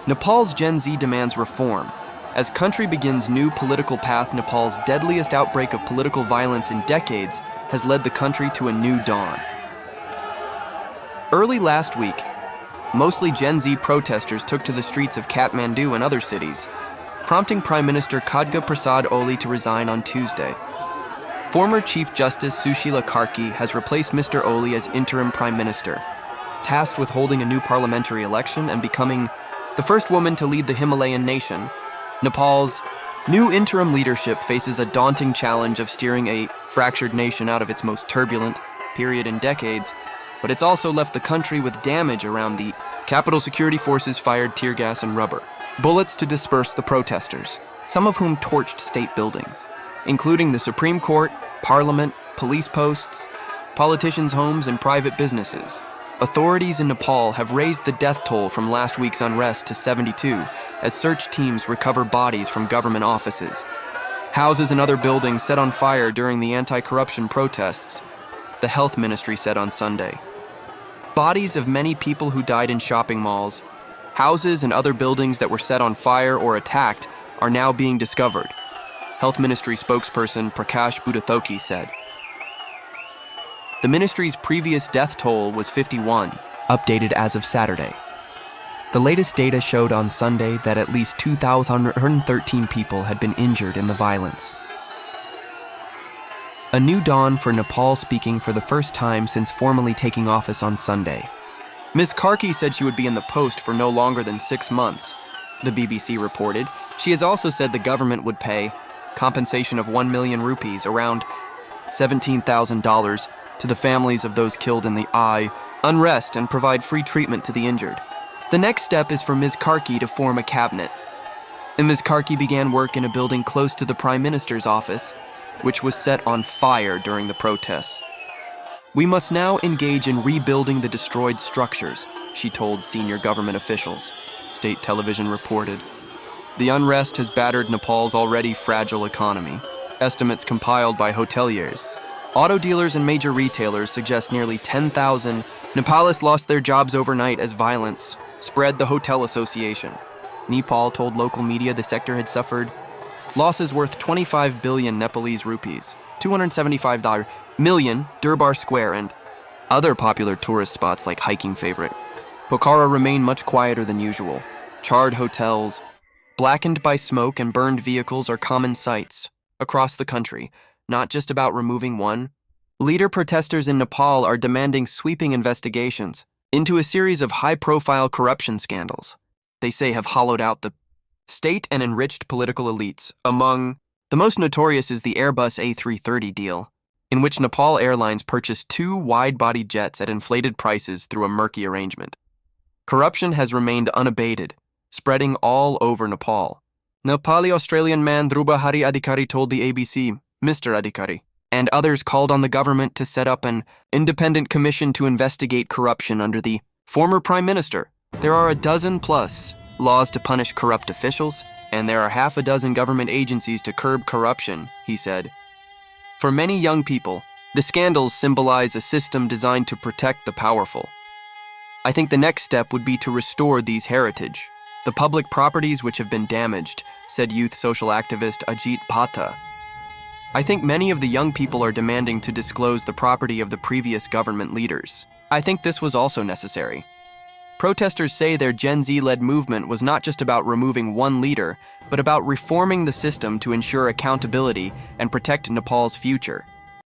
Nepal's Gen Z demands reform. As country begins new political path, Nepal's deadliest outbreak of political violence in decades has led the country to a new dawn. Early last week, mostly Gen Z protesters took to the streets of Kathmandu and other cities, prompting Prime Minister Khadga Prasad Oli to resign on Tuesday. Former Chief Justice Sushila Karki has replaced Mr. Oli as interim Prime Minister, tasked with holding a new parliamentary election and becoming the first woman to lead the Himalayan nation. Nepal's new interim leadership faces a daunting challenge of steering a fractured nation out of its most turbulent period in decades, but it's also left the country with damage around the capital. Security forces fired tear gas and rubber bullets to disperse the protesters, some of whom torched state buildings, including the Supreme Court, Parliament, police posts, politicians' homes, and private businesses. Authorities in Nepal have raised the death toll from last week's unrest to 72 as search teams recover bodies from government offices. Houses and other buildings set on fire during the anti-corruption protests, the health ministry said on Sunday. Bodies of many people who died in shopping malls, houses and other buildings that were set on fire or attacked are now being discovered, Health Ministry spokesperson Prakash Buddhathoki said. The ministry's previous death toll was 51, updated as of Saturday. The latest data showed on Sunday that at least 2,113 people had been injured in the violence. A new dawn for Nepal, speaking for the first time since formally taking office on Sunday. Ms. Karki said she would be in the post for no longer than 6 months, the BBC reported. She has also said the government would pay compensation of 1 million rupees, around $17,000, to the families of those killed in the unrest and provide free treatment to the injured. The next step is for Ms. Karki to form a cabinet. And Ms. Karki began work in a building close to the Prime Minister's office, which was set on fire during the protests. "We must now engage in rebuilding the destroyed structures," she told senior government officials, state television reported. The unrest has battered Nepal's already fragile economy. Estimates compiled by hoteliers, auto dealers, and major retailers suggest nearly 10,000 Nepalese lost their jobs overnight as violence spread, the Hotel Association. Nepal told local media the sector had suffered losses worth 25 billion Nepalese rupees, $275 million, Durbar Square, and other popular tourist spots like hiking favorite Pokhara remain much quieter than usual. Charred hotels, blackened by smoke, and burned vehicles are common sights across the country, not just about removing one. Leader protesters in Nepal are demanding sweeping investigations into a series of high-profile corruption scandals they say have hollowed out the state and enriched political elites. Among the most notorious is the Airbus A330 deal, in which Nepal Airlines purchased 2 wide-body jets at inflated prices through a murky arrangement. Corruption has remained unabated, spreading all over Nepal. Nepali Australian man Dhruba Hari Adhikari told the ABC, Mr. Adhikari, and others called on the government to set up an independent commission to investigate corruption under the former Prime Minister. There are 12+ laws to punish corrupt officials, and there are 6 government agencies to curb corruption, he said. For many young people, the scandals symbolize a system designed to protect the powerful. I think the next step would be to restore these heritage, the public properties which have been damaged, said youth social activist Ajit Bhatta. I think many of the young people are demanding to disclose the property of the previous government leaders. I think this was also necessary. Protesters say their Gen Z-led movement was not just about removing one leader, but about reforming the system to ensure accountability and protect Nepal's future.